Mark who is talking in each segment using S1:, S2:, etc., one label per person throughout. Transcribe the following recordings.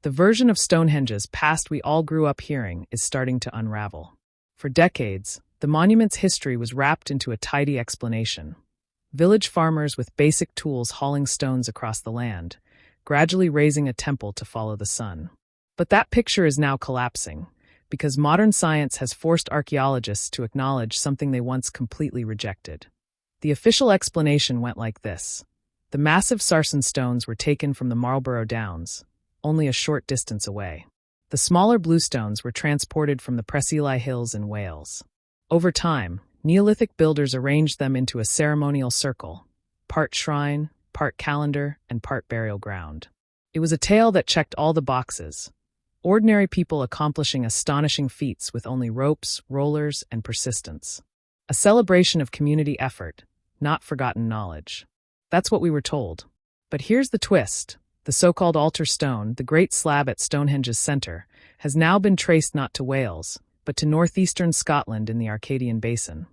S1: The version of Stonehenge's past we all grew up hearing is starting to unravel. For decades, the monument's history was wrapped into a tidy explanation. Village farmers with basic tools hauling stones across the land, gradually raising a temple to follow the sun. But that picture is now collapsing, because modern science has forced archaeologists to acknowledge something they once completely rejected. The official explanation went like this. The massive sarsen stones were taken from the Marlborough Downs, only a short distance away. The smaller bluestones were transported from the Preseli Hills in Wales. Over time, Neolithic builders arranged them into a ceremonial circle, part shrine, part calendar, and part burial ground. It was a tale that checked all the boxes, ordinary people accomplishing astonishing feats with only ropes, rollers, and persistence. A celebration of community effort, not forgotten knowledge. That's what we were told. But here's the twist. The so-called altar stone, the great slab at Stonehenge's center, has now been traced not to Wales, but to northeastern Scotland in the Arcadian Basin,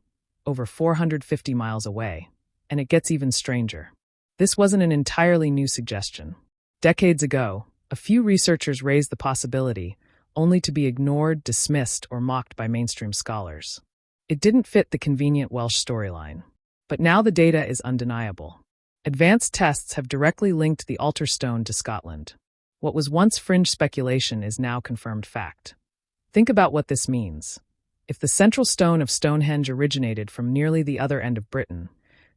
S1: over 450 miles away. And it gets even stranger. This wasn't an entirely new suggestion. Decades ago, a few researchers raised the possibility, only to be ignored, dismissed, or mocked by mainstream scholars. It didn't fit the convenient Welsh storyline. But now the data is undeniable. Advanced tests have directly linked the altar stone to Scotland. What was once fringe speculation is now confirmed fact. Think about what this means. If the central stone of Stonehenge originated from nearly the other end of Britain,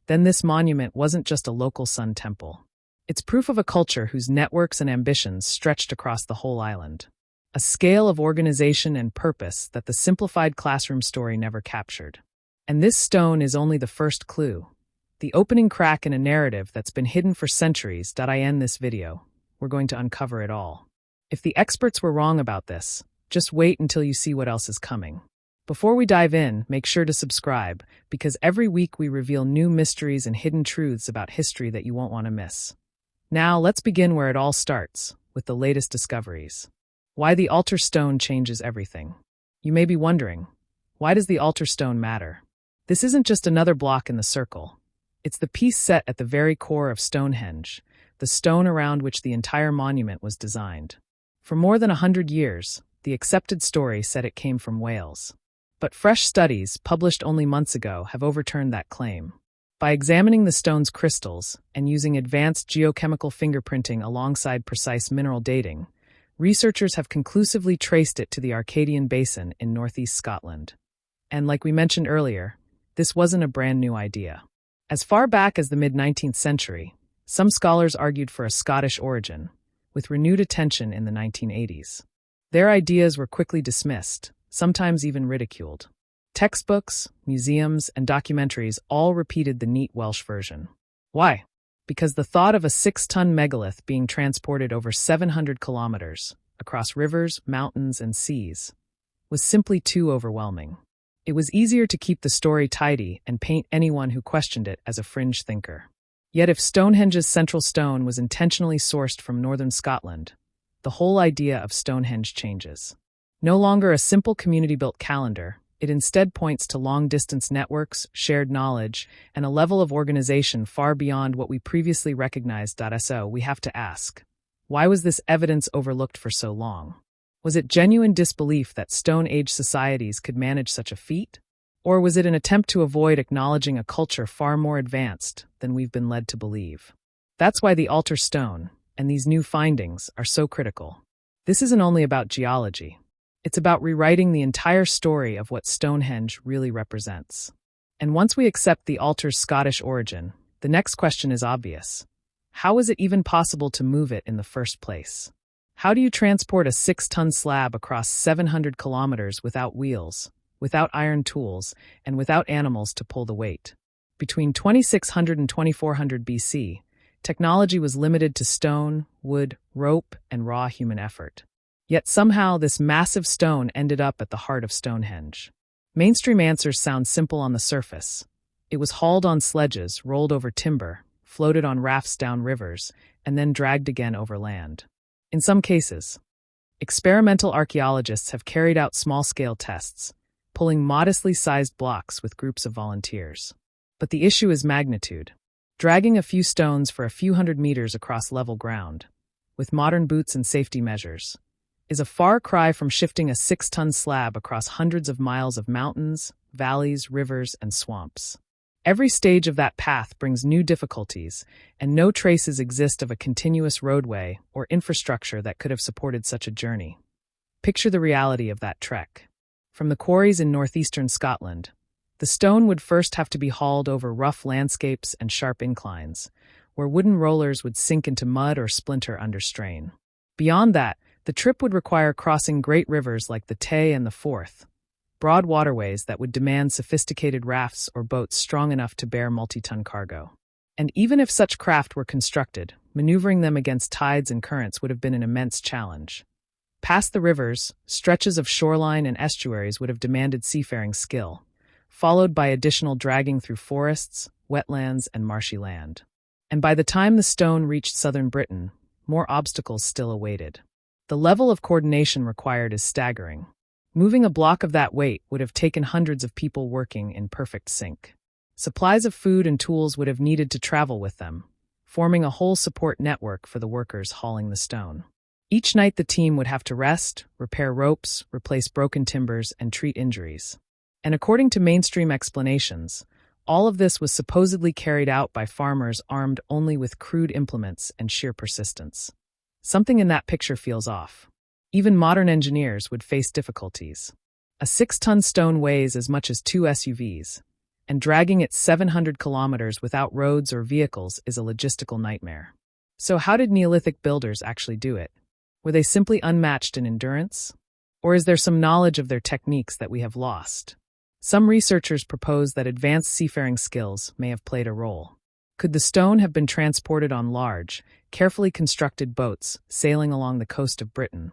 S1: then this monument wasn't just a local sun temple. It's proof of a culture whose networks and ambitions stretched across the whole island. A scale of organization and purpose that the simplified classroom story never captured. And this stone is only the first clue. The opening crack in a narrative that's been hidden for centuries. I end this video. We're going to uncover it all. If the experts were wrong about this, just wait until you see what else is coming. Before we dive in, make sure to subscribe, because every week we reveal new mysteries and hidden truths about history that you won't want to miss. Now, let's begin where it all starts, with the latest discoveries. Why the altar stone changes everything. You may be wondering, why does the altar stone matter? This isn't just another block in the circle. It's the piece set at the very core of Stonehenge, the stone around which the entire monument was designed. For more than 100 years, the accepted story said it came from Wales. But fresh studies, published only months ago, have overturned that claim. By examining the stone's crystals and using advanced geochemical fingerprinting alongside precise mineral dating, researchers have conclusively traced it to the Arcadian Basin in northeast Scotland. And like we mentioned earlier, this wasn't a brand new idea. As far back as the mid-19th century, some scholars argued for a Scottish origin, with renewed attention in the 1980s. Their ideas were quickly dismissed, sometimes even ridiculed. Textbooks, museums, and documentaries all repeated the neat Welsh version. Why? Because the thought of a 6-ton megalith being transported over 700 kilometers, across rivers, mountains, and seas, was simply too overwhelming. It was easier to keep the story tidy and paint anyone who questioned it as a fringe thinker. Yet if Stonehenge's central stone was intentionally sourced from northern Scotland, the whole idea of Stonehenge changes. No longer a simple community-built calendar, it instead points to long-distance networks, shared knowledge, and a level of organization far beyond what we previously recognized. So we have to ask, why was this evidence overlooked for so long? Was it genuine disbelief that Stone Age societies could manage such a feat? Or was it an attempt to avoid acknowledging a culture far more advanced than we've been led to believe? That's why the altar stone, and these new findings, are so critical. This isn't only about geology. It's about rewriting the entire story of what Stonehenge really represents. And once we accept the altar's Scottish origin, the next question is obvious. How is it even possible to move it in the first place? How do you transport a 6-ton slab across 700 kilometers without wheels, without iron tools, and without animals to pull the weight? Between 2600 and 2400 BC, technology was limited to stone, wood, rope, and raw human effort. Yet somehow this massive stone ended up at the heart of Stonehenge. Mainstream answers sound simple on the surface. It was hauled on sledges, rolled over timber, floated on rafts down rivers, and then dragged again over land. In some cases, experimental archaeologists have carried out small-scale tests, pulling modestly sized blocks with groups of volunteers. But the issue is magnitude. Dragging a few stones for a few hundred meters across level ground, with modern boots and safety measures, is a far cry from shifting a 6-ton slab across hundreds of miles of mountains, valleys, rivers, and swamps. Every stage of that path brings new difficulties, and no traces exist of a continuous roadway or infrastructure that could have supported such a journey. Picture the reality of that trek. From the quarries in northeastern Scotland, the stone would first have to be hauled over rough landscapes and sharp inclines, where wooden rollers would sink into mud or splinter under strain. Beyond that, the trip would require crossing great rivers like the Tay and the Forth, broad waterways that would demand sophisticated rafts or boats strong enough to bear multi-ton cargo. And even if such craft were constructed, maneuvering them against tides and currents would have been an immense challenge. Past the rivers, stretches of shoreline and estuaries would have demanded seafaring skill, followed by additional dragging through forests, wetlands, and marshy land. And by the time the stone reached southern Britain, more obstacles still awaited. The level of coordination required is staggering. Moving a block of that weight would have taken hundreds of people working in perfect sync. Supplies of food and tools would have needed to travel with them, forming a whole support network for the workers hauling the stone. Each night the team would have to rest, repair ropes, replace broken timbers, and treat injuries. And according to mainstream explanations, all of this was supposedly carried out by farmers armed only with crude implements and sheer persistence. Something in that picture feels off. Even modern engineers would face difficulties. A 6-ton stone weighs as much as 2 SUVs, and dragging it 700 kilometers without roads or vehicles is a logistical nightmare. So how did Neolithic builders actually do it? Were they simply unmatched in endurance? Or is there some knowledge of their techniques that we have lost? Some researchers propose that advanced seafaring skills may have played a role. Could the stone have been transported on large, carefully constructed boats sailing along the coast of Britain,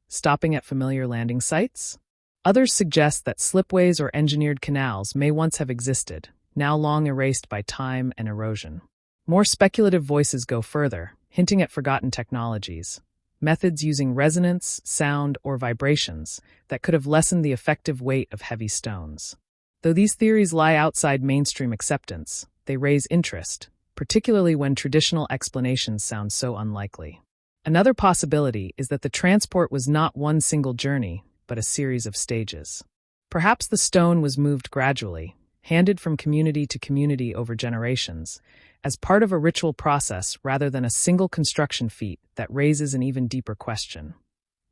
S1: stopping at familiar landing sites? Others suggest that slipways or engineered canals may once have existed, now long erased by time and erosion. More speculative voices go further, hinting at forgotten technologies, methods using resonance, sound, or vibrations that could have lessened the effective weight of heavy stones. Though these theories lie outside mainstream acceptance, they raise interest, particularly when traditional explanations sound so unlikely. Another possibility is that the transport was not one single journey, but a series of stages. Perhaps the stone was moved gradually, handed from community to community over generations, as part of a ritual process rather than a single construction feat that raises an even deeper question.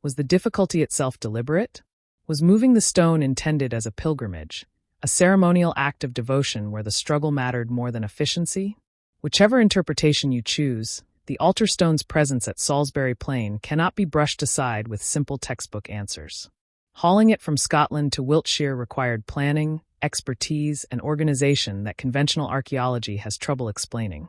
S1: Was the difficulty itself deliberate? Was moving the stone intended as a pilgrimage, a ceremonial act of devotion where the struggle mattered more than efficiency? Whichever interpretation you choose, the altar stone's presence at Salisbury Plain cannot be brushed aside with simple textbook answers. Hauling it from Scotland to Wiltshire required planning, expertise, and organization that conventional archaeology has trouble explaining.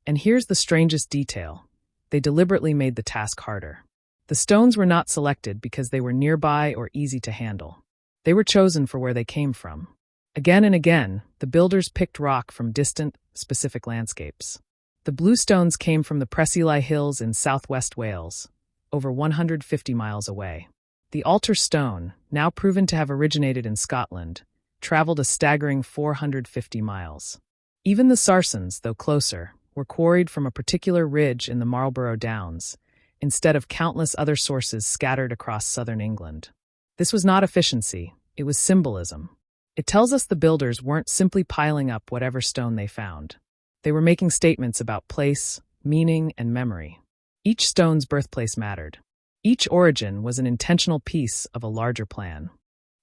S1: And here's the strangest detail. They deliberately made the task harder. The stones were not selected because they were nearby or easy to handle. They were chosen for where they came from. Again and again, the builders picked rock from distant, specific landscapes. The blue stones came from the Preseli Hills in southwest Wales, over 150 miles away. The altar stone, now proven to have originated in Scotland, traveled a staggering 450 miles. Even the Sarsens, though closer, were quarried from a particular ridge in the Marlborough Downs, instead of countless other sources scattered across southern England. This was not efficiency, it was symbolism. It tells us the builders weren't simply piling up whatever stone they found. They were making statements about place, meaning, and memory. Each stone's birthplace mattered. Each origin was an intentional piece of a larger plan.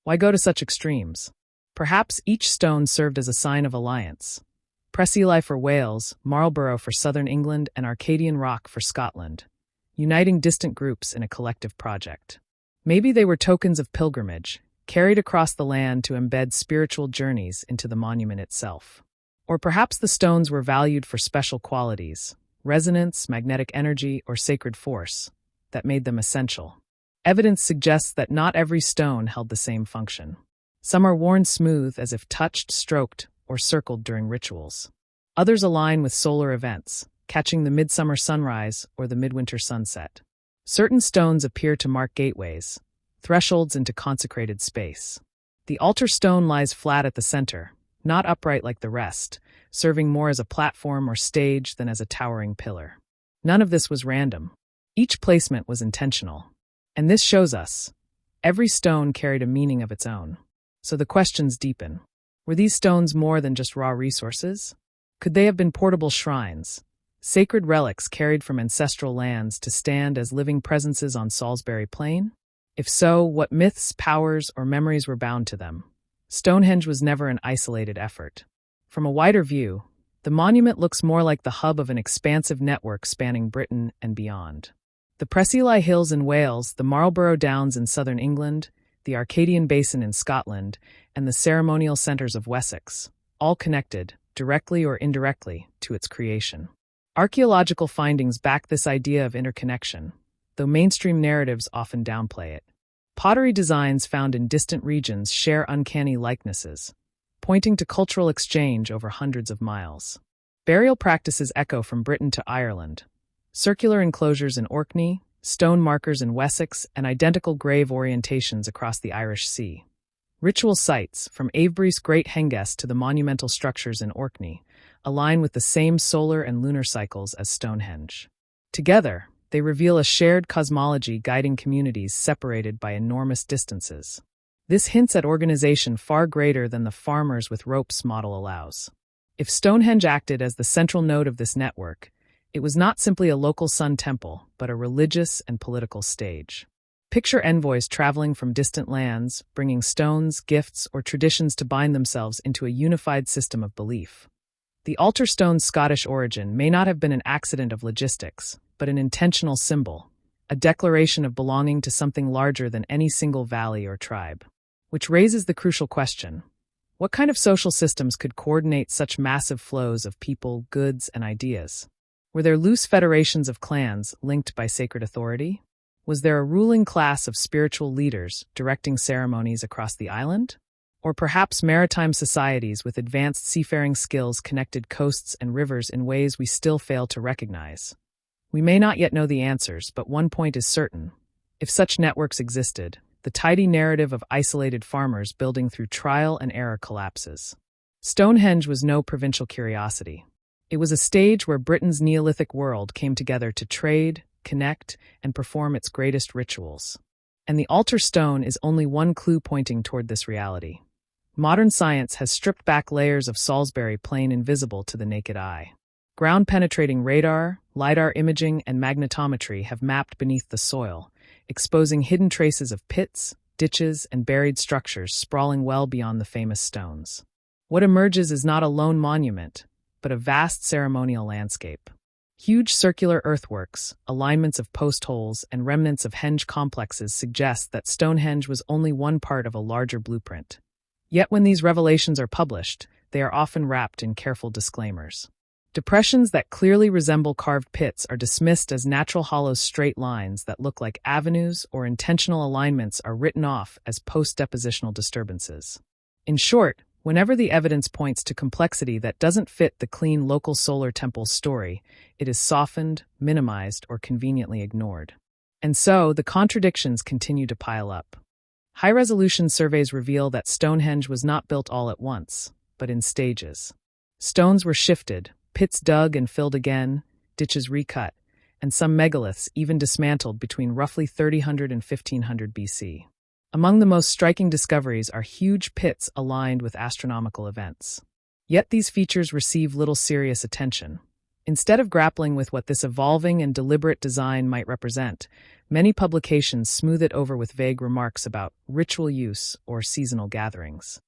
S1: Why go to such extremes? Perhaps each stone served as a sign of alliance. Preseli for Wales, Marlborough for southern England, and Arcadian Rock for Scotland, uniting distant groups in a collective project. Maybe they were tokens of pilgrimage, carried across the land to embed spiritual journeys into the monument itself. Or perhaps the stones were valued for special qualities, resonance, magnetic energy, or sacred force, that made them essential. Evidence suggests that not every stone held the same function. Some are worn smooth as if touched, stroked, or circled during rituals. Others align with solar events, catching the midsummer sunrise or the midwinter sunset. Certain stones appear to mark gateways, thresholds into consecrated space. The altar stone lies flat at the center, not upright like the rest, serving more as a platform or stage than as a towering pillar. None of this was random. Each placement was intentional. And this shows us every stone carried a meaning of its own. So the questions deepen. Were these stones more than just raw resources? Could they have been portable shrines, sacred relics carried from ancestral lands to stand as living presences on Salisbury Plain? If so, what myths, powers, or memories were bound to them? Stonehenge was never an isolated effort. From a wider view, the monument looks more like the hub of an expansive network spanning Britain and beyond. The Preseli Hills in Wales, the Marlborough Downs in southern England, the Arcadian Basin in Scotland, and the ceremonial centres of Wessex, all connected, directly or indirectly, to its creation. Archaeological findings back this idea of interconnection, though mainstream narratives often downplay it. Pottery designs found in distant regions share uncanny likenesses, pointing to cultural exchange over hundreds of miles. Burial practices echo from Britain to Ireland. Circular enclosures in Orkney, stone markers in Wessex, and identical grave orientations across the Irish Sea. Ritual sites, from Avebury's Great Hengest to the monumental structures in Orkney, align with the same solar and lunar cycles as Stonehenge. Together, they reveal a shared cosmology guiding communities separated by enormous distances. This hints at organization far greater than the farmers with ropes model allows. If Stonehenge acted as the central node of this network, it was not simply a local sun temple, but a religious and political stage. Picture envoys traveling from distant lands, bringing stones, gifts, or traditions to bind themselves into a unified system of belief. The altar stone's Scottish origin may not have been an accident of logistics, but an intentional symbol, a declaration of belonging to something larger than any single valley or tribe. Which raises the crucial question: what kind of social systems could coordinate such massive flows of people, goods, and ideas? Were there loose federations of clans linked by sacred authority? Was there a ruling class of spiritual leaders directing ceremonies across the island? Or perhaps maritime societies with advanced seafaring skills connected coasts and rivers in ways we still fail to recognize? We may not yet know the answers, but one point is certain. If such networks existed, the tidy narrative of isolated farmers building through trial and error collapses. Stonehenge was no provincial curiosity. It was a stage where Britain's Neolithic world came together to trade, connect, and perform its greatest rituals. And the altar stone is only one clue pointing toward this reality. Modern science has stripped back layers of Salisbury Plain invisible to the naked eye. Ground-penetrating radar, LiDAR imaging, and magnetometry have mapped beneath the soil, exposing hidden traces of pits, ditches, and buried structures sprawling well beyond the famous stones. What emerges is not a lone monument, but a vast ceremonial landscape. Huge circular earthworks, alignments of post holes, and remnants of henge complexes suggest that Stonehenge was only one part of a larger blueprint. Yet when these revelations are published, they are often wrapped in careful disclaimers. Depressions that clearly resemble carved pits are dismissed as natural hollow straight lines that look like avenues, or intentional alignments are written off as post-depositional disturbances. In short, whenever the evidence points to complexity that doesn't fit the clean local solar temple's story, it is softened, minimized, or conveniently ignored. And so, the contradictions continue to pile up. High-resolution surveys reveal that Stonehenge was not built all at once, but in stages. Stones were shifted, pits dug and filled again, ditches recut, and some megaliths even dismantled between roughly 3000 and 1500 BC. Among the most striking discoveries are huge pits aligned with astronomical events. Yet these features receive little serious attention. Instead of grappling with what this evolving and deliberate design might represent, many publications smooth it over with vague remarks about ritual use or seasonal gatherings.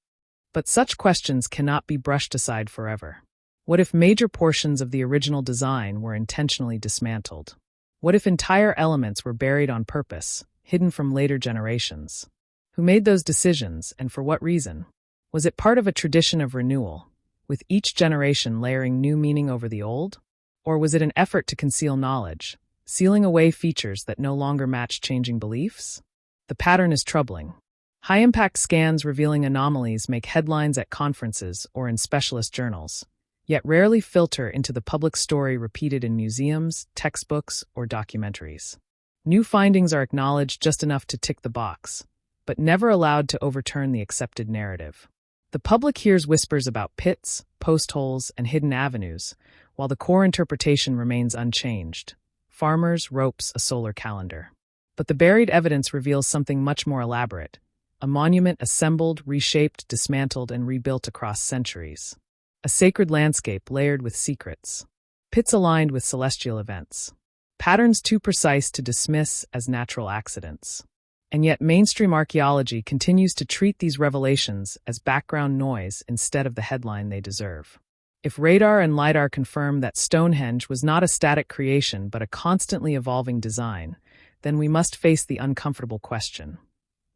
S1: But such questions cannot be brushed aside forever. What if major portions of the original design were intentionally dismantled? What if entire elements were buried on purpose, hidden from later generations? Who made those decisions, and for what reason? Was it part of a tradition of renewal, with each generation layering new meaning over the old? Or was it an effort to conceal knowledge, sealing away features that no longer match changing beliefs? The pattern is troubling. High-impact scans revealing anomalies make headlines at conferences or in specialist journals, yet rarely filter into the public story repeated in museums, textbooks, or documentaries. New findings are acknowledged just enough to tick the box, but never allowed to overturn the accepted narrative. The public hears whispers about pits, post holes, and hidden avenues, while the core interpretation remains unchanged. farmers, ropes, a solar calendar. But the buried evidence reveals something much more elaborate, a monument assembled, reshaped, dismantled, and rebuilt across centuries. A sacred landscape layered with secrets. Pits aligned with celestial events. Patterns too precise to dismiss as natural accidents. And yet mainstream archaeology continues to treat these revelations as background noise instead of the headline they deserve. If radar and LiDAR confirm that Stonehenge was not a static creation but a constantly evolving design, then we must face the uncomfortable question.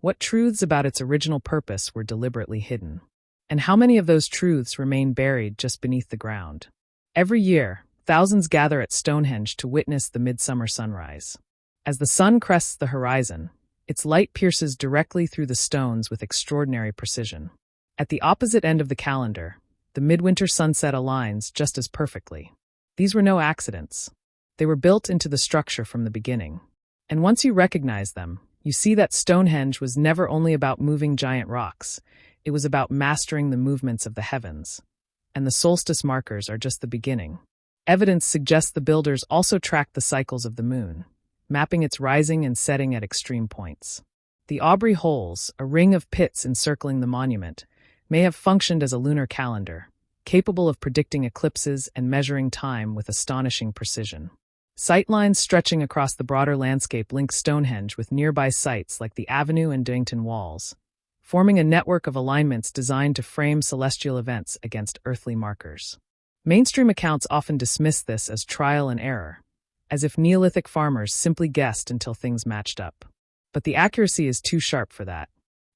S1: What truths about its original purpose were deliberately hidden? And how many of those truths remain buried just beneath the ground? Every year, thousands gather at Stonehenge to witness the midsummer sunrise. As the sun crests the horizon, its light pierces directly through the stones with extraordinary precision. At the opposite end of the calendar, the midwinter sunset aligns just as perfectly. These were no accidents. They were built into the structure from the beginning. And once you recognize them, you see that Stonehenge was never only about moving giant rocks, it was about mastering the movements of the heavens. And the solstice markers are just the beginning. Evidence suggests the builders also tracked the cycles of the moon, mapping its rising and setting at extreme points. The Aubrey holes, a ring of pits encircling the monument, may have functioned as a lunar calendar, capable of predicting eclipses and measuring time with astonishing precision. Sightlines stretching across the broader landscape link Stonehenge with nearby sites like the Avenue and Dington Walls, forming a network of alignments designed to frame celestial events against earthly markers. Mainstream accounts often dismiss this as trial and error, as if Neolithic farmers simply guessed until things matched up. But the accuracy is too sharp for that.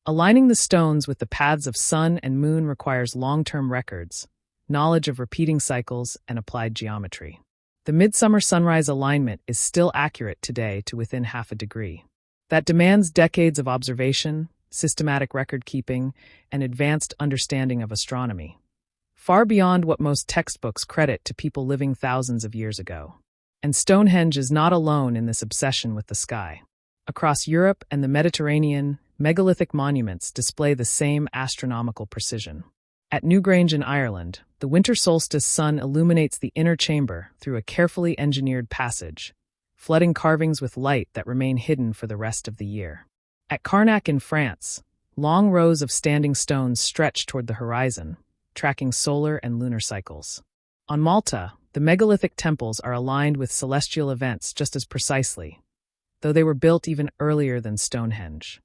S1: Aligning the stones with the paths of sun and moon requires long-term records, knowledge of repeating cycles, and applied geometry. The midsummer sunrise alignment is still accurate today to within half a degree. That demands decades of observation, systematic record-keeping, and advanced understanding of astronomy, far beyond what most textbooks credit to people living thousands of years ago. And Stonehenge is not alone in this obsession with the sky. Across Europe and the Mediterranean, megalithic monuments display the same astronomical precision. At Newgrange in Ireland, the winter solstice sun illuminates the inner chamber through a carefully engineered passage, flooding carvings with light that remain hidden for the rest of the year. At Carnac in France, long rows of standing stones stretch toward the horizon, tracking solar and lunar cycles. On Malta, the megalithic temples are aligned with celestial events just as precisely, though they were built even earlier than Stonehenge.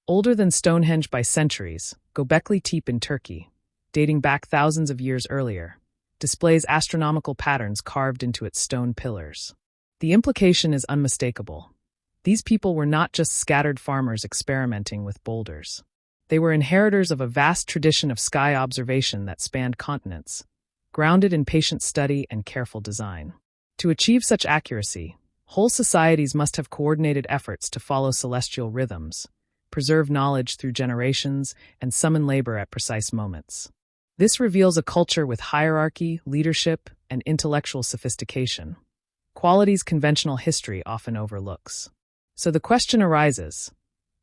S1: Older than Stonehenge by centuries, Göbekli Tepe in Turkey, dating back thousands of years earlier, displays astronomical patterns carved into its stone pillars. The implication is unmistakable. These people were not just scattered farmers experimenting with boulders. They were inheritors of a vast tradition of sky observation that spanned continents, grounded in patient study and careful design. To achieve such accuracy, whole societies must have coordinated efforts to follow celestial rhythms, preserve knowledge through generations, and summon labor at precise moments. This reveals a culture with hierarchy, leadership, and intellectual sophistication, qualities conventional history often overlooks. So the question arises,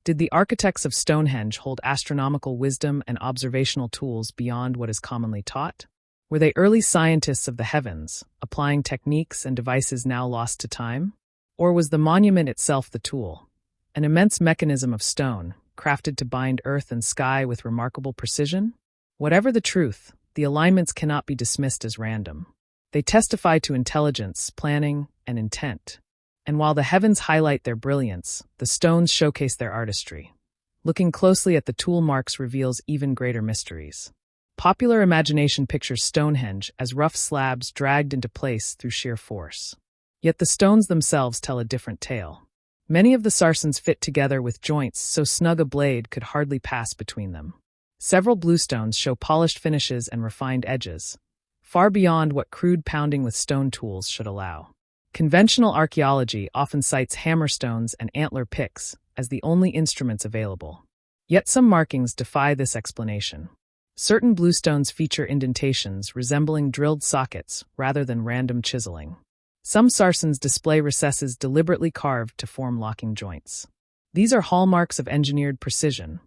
S1: did the architects of Stonehenge hold astronomical wisdom and observational tools beyond what is commonly taught? Were they early scientists of the heavens, applying techniques and devices now lost to time? Or was the monument itself the tool, an immense mechanism of stone, crafted to bind earth and sky with remarkable precision? Whatever the truth, the alignments cannot be dismissed as random. They testify to intelligence, planning, and intent. And while the heavens highlight their brilliance, the stones showcase their artistry. Looking closely at the tool marks reveals even greater mysteries. Popular imagination pictures Stonehenge as rough slabs dragged into place through sheer force. Yet the stones themselves tell a different tale. Many of the sarsens fit together with joints so snug a blade could hardly pass between them. Several bluestones show polished finishes and refined edges, far beyond what crude pounding with stone tools should allow. Conventional archaeology often cites hammerstones and antler picks as the only instruments available. Yet some markings defy this explanation. Certain bluestones feature indentations resembling drilled sockets rather than random chiseling. Some sarsens display recesses deliberately carved to form locking joints. These are hallmarks of engineered precision,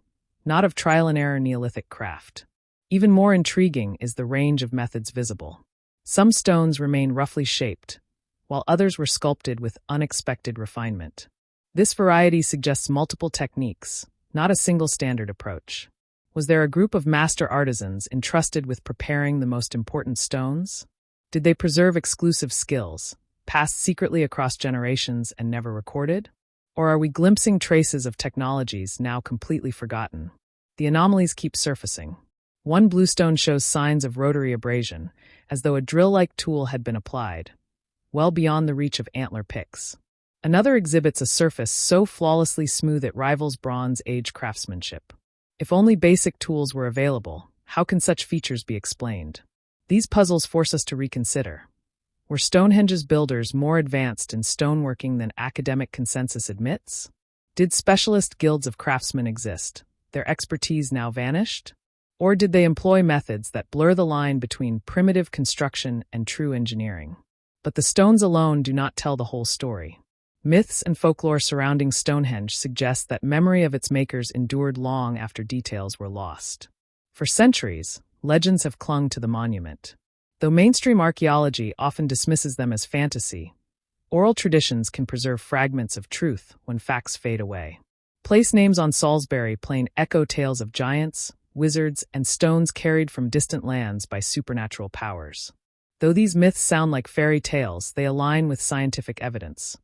S1: not of trial-and-error Neolithic craft. Even more intriguing is the range of methods visible. Some stones remain roughly shaped, while others were sculpted with unexpected refinement. This variety suggests multiple techniques, not a single standard approach. Was there a group of master artisans entrusted with preparing the most important stones? Did they preserve exclusive skills, passed secretly across generations and never recorded? Or are we glimpsing traces of technologies now completely forgotten? The anomalies keep surfacing. One bluestone shows signs of rotary abrasion, as though a drill-like tool had been applied, well beyond the reach of antler picks. Another exhibits a surface so flawlessly smooth it rivals Bronze Age craftsmanship. If only basic tools were available, how can such features be explained? These puzzles force us to reconsider. Were Stonehenge's builders more advanced in stoneworking than academic consensus admits? Did specialist guilds of craftsmen exist, their expertise now vanished? Or did they employ methods that blur the line between primitive construction and true engineering? But the stones alone do not tell the whole story. Myths and folklore surrounding Stonehenge suggest that memory of its makers endured long after details were lost. For centuries, legends have clung to the monument. Though mainstream archaeology often dismisses them as fantasy, oral traditions can preserve fragments of truth when facts fade away. Place names on Salisbury Plain echo tales of giants, wizards, and stones carried from distant lands by supernatural powers. Though these myths sound like fairy tales, they align with scientific evidence.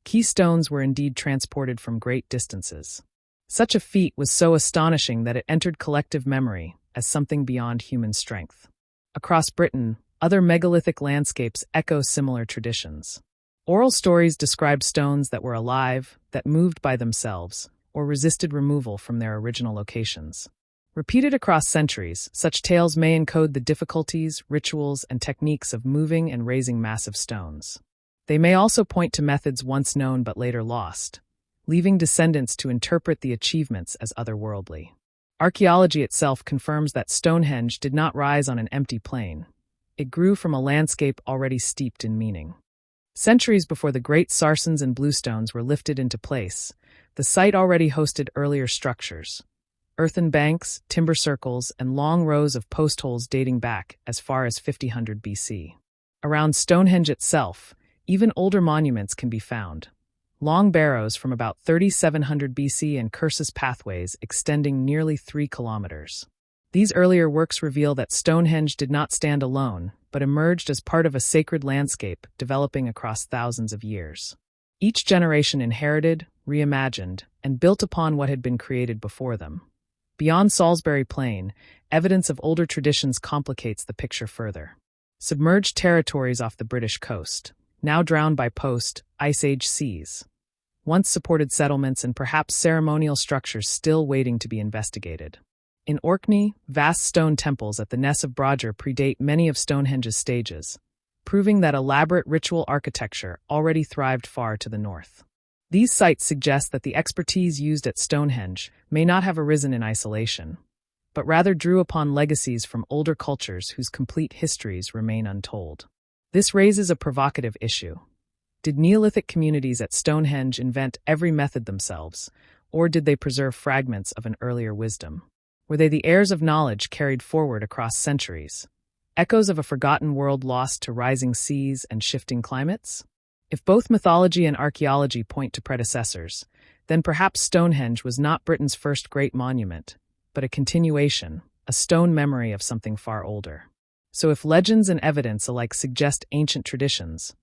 S1: Key stones were indeed transported from great distances. Such a feat was so astonishing that it entered collective memory as something beyond human strength. Across Britain, other megalithic landscapes echo similar traditions. Oral stories describe stones that were alive, that moved by themselves, or resisted removal from their original locations. Repeated across centuries, such tales may encode the difficulties, rituals, and techniques of moving and raising massive stones. They may also point to methods once known but later lost, leaving descendants to interpret the achievements as otherworldly. Archaeology itself confirms that Stonehenge did not rise on an empty plain. It grew from a landscape already steeped in meaning. Centuries before the great sarsen and bluestones were lifted into place, the site already hosted earlier structures: earthen banks, timber circles, and long rows of post holes dating back as far as 5000 BC. Around Stonehenge itself, even older monuments can be found. Long barrows from about 3700 BC and cursus pathways extending nearly 3 kilometers. These earlier works reveal that Stonehenge did not stand alone, but emerged as part of a sacred landscape developing across thousands of years. Each generation inherited, reimagined, and built upon what had been created before them. Beyond Salisbury Plain, evidence of older traditions complicates the picture further. Submerged territories off the British coast, now drowned by post-Ice Age seas. Once supported settlements and perhaps ceremonial structures still waiting to be investigated. In Orkney, vast stone temples at the Ness of Brodger predate many of Stonehenge's stages, proving that elaborate ritual architecture already thrived far to the north. These sites suggest that the expertise used at Stonehenge may not have arisen in isolation, but rather drew upon legacies from older cultures whose complete histories remain untold. This raises a provocative issue. Did Neolithic communities at Stonehenge invent every method themselves, or did they preserve fragments of an earlier wisdom? Were they the heirs of knowledge carried forward across centuries? Echoes of a forgotten world lost to rising seas and shifting climates? If both mythology and archaeology point to predecessors, then perhaps Stonehenge was not Britain's first great monument, but a continuation, a stone memory of something far older. So if legends and evidence alike suggest ancient traditions,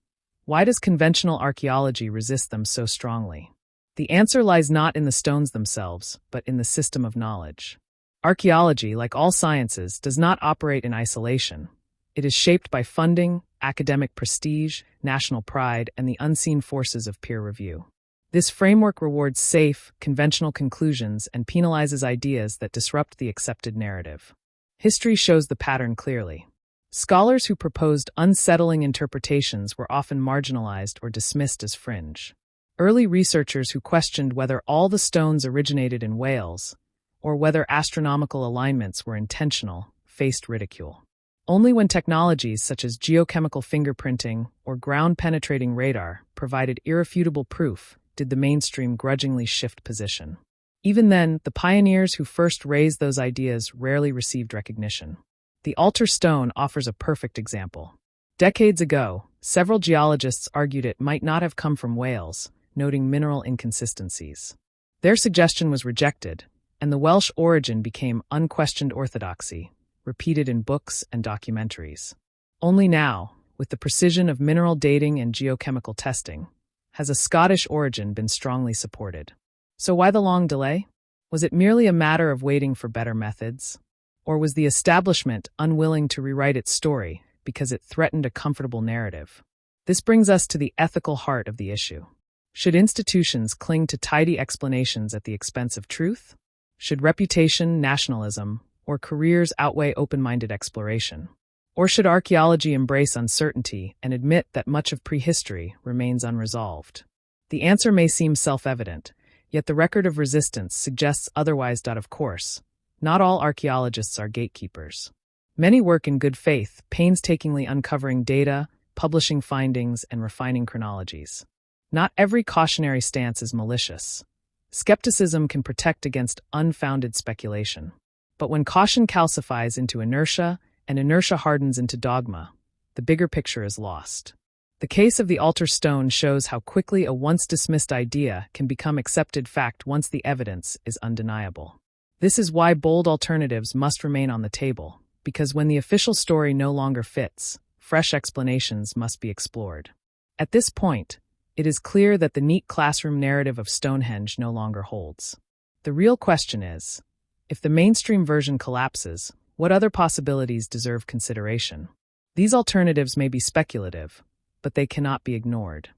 S1: why does conventional archaeology resist them so strongly? The answer lies not in the stones themselves, but in the system of knowledge. Archaeology, like all sciences, does not operate in isolation. It is shaped by funding, academic prestige, national pride, and the unseen forces of peer review. This framework rewards safe, conventional conclusions and penalizes ideas that disrupt the accepted narrative. History shows the pattern clearly. Scholars who proposed unsettling interpretations were often marginalized or dismissed as fringe. Early researchers who questioned whether all the stones originated in Wales, or whether astronomical alignments were intentional, faced ridicule. Only when technologies such as geochemical fingerprinting or ground-penetrating radar provided irrefutable proof did the mainstream grudgingly shift position. Even then, the pioneers who first raised those ideas rarely received recognition. The altar stone offers a perfect example. Decades ago, Several geologists argued it might not have come from whales, noting mineral inconsistencies. Their suggestion was rejected, and the Welsh origin became unquestioned orthodoxy, repeated in books and documentaries. Only now, with the precision of mineral dating and geochemical testing, has a Scottish origin been strongly supported. So why the long delay? Was it merely a matter of waiting for better methods? Or was the establishment unwilling to rewrite its story because it threatened a comfortable narrative? This brings us to the ethical heart of the issue. Should institutions cling to tidy explanations at the expense of truth? Should reputation, nationalism, or careers outweigh open-minded exploration? Or should archaeology embrace uncertainty and admit that much of prehistory remains unresolved? The answer may seem self-evident, yet the record of resistance suggests otherwise. Of course, not all archaeologists are gatekeepers. Many work in good faith, painstakingly uncovering data, publishing findings, and refining chronologies. Not every cautionary stance is malicious. Skepticism can protect against unfounded speculation. But when caution calcifies into inertia, and inertia hardens into dogma, the bigger picture is lost. The case of the altar stone shows how quickly a once-dismissed idea can become accepted fact once the evidence is undeniable. This is why bold alternatives must remain on the table, because when the official story no longer fits, fresh explanations must be explored. At this point, it is clear that the neat classroom narrative of Stonehenge no longer holds. The real question is, if the mainstream version collapses, what other possibilities deserve consideration? These alternatives may be speculative, but they cannot be ignored.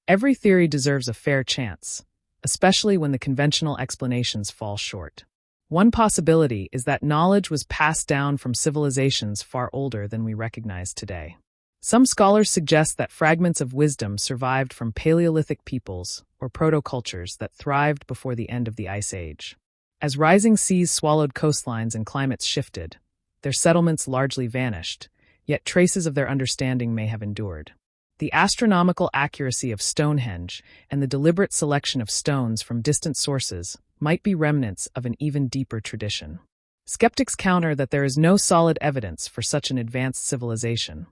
S1: Every theory deserves a fair chance, especially when the conventional explanations fall short. One possibility is that knowledge was passed down from civilizations far older than we recognize today. Some scholars suggest that fragments of wisdom survived from Paleolithic peoples or proto-cultures that thrived before the end of the Ice Age. As rising seas swallowed coastlines and climates shifted, their settlements largely vanished, yet traces of their understanding may have endured. The astronomical accuracy of Stonehenge and the deliberate selection of stones from distant sources might be remnants of an even deeper tradition. Skeptics counter that there is no solid evidence for such an advanced civilization,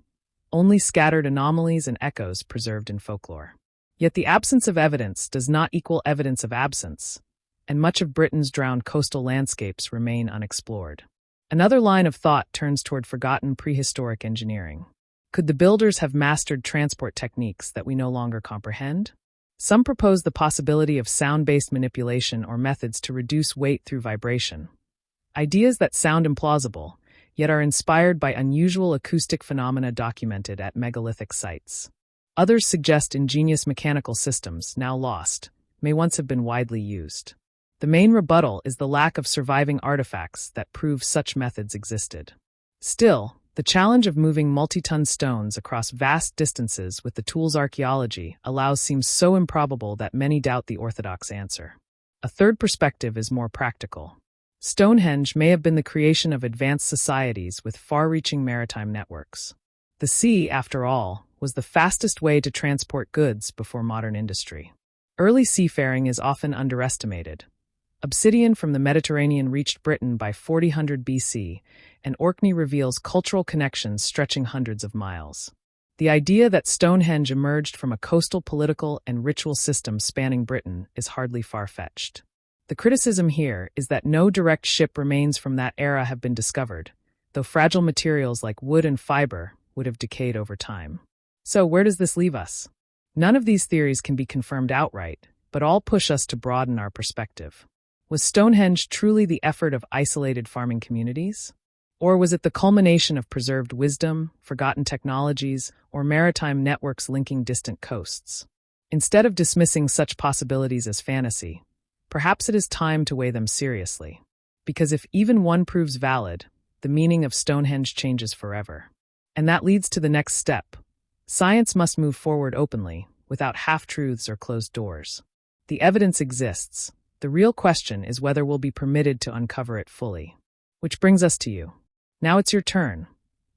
S1: only scattered anomalies and echoes preserved in folklore. Yet the absence of evidence does not equal evidence of absence, and much of Britain's drowned coastal landscapes remain unexplored. Another line of thought turns toward forgotten prehistoric engineering. Could the builders have mastered transport techniques that we no longer comprehend? Some propose the possibility of sound-based manipulation or methods to reduce weight through vibration. Ideas that sound implausible, yet are inspired by unusual acoustic phenomena documented at megalithic sites. Others suggest ingenious mechanical systems, now lost, may once have been widely used. The main rebuttal is the lack of surviving artifacts that prove such methods existed. Still, the challenge of moving multi-ton stones across vast distances with the tools archaeology allows seems so improbable that many doubt the orthodox answer. A third perspective is more practical. Stonehenge may have been the creation of advanced societies with far-reaching maritime networks. The sea, after all, was the fastest way to transport goods before modern industry. Early seafaring is often underestimated. Obsidian from the Mediterranean reached Britain by 4000 BC, and Orkney reveals cultural connections stretching hundreds of miles. The idea that Stonehenge emerged from a coastal political and ritual system spanning Britain is hardly far-fetched. The criticism here is that no direct ship remains from that era have been discovered, though fragile materials like wood and fiber would have decayed over time. So where does this leave us? None of these theories can be confirmed outright, but all push us to broaden our perspective. Was Stonehenge truly the effort of isolated farming communities? Or was it the culmination of preserved wisdom, forgotten technologies, or maritime networks linking distant coasts? Instead of dismissing such possibilities as fantasy, perhaps it is time to weigh them seriously. Because if even one proves valid, the meaning of Stonehenge changes forever. And that leads to the next step. Science must move forward openly, without half-truths or closed doors. The evidence exists. The real question is whether we'll be permitted to uncover it fully. Which brings us to you. Now it's your turn.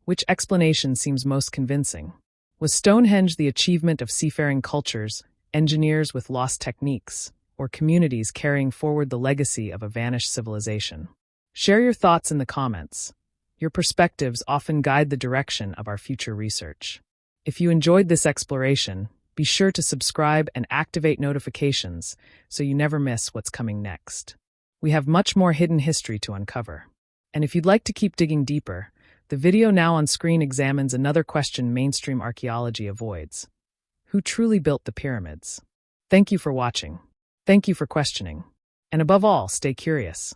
S1: Which explanation seems most convincing? Was Stonehenge the achievement of seafaring cultures, engineers with lost techniques, or communities carrying forward the legacy of a vanished civilization? Share your thoughts in the comments. Your perspectives often guide the direction of our future research. If you enjoyed this exploration, be sure to subscribe and activate notifications so you never miss what's coming next. We have much more hidden history to uncover. And if you'd like to keep digging deeper, the video now on screen examines another question mainstream archaeology avoids. Who truly built the pyramids? Thank you for watching. Thank you for questioning. And above all, stay curious.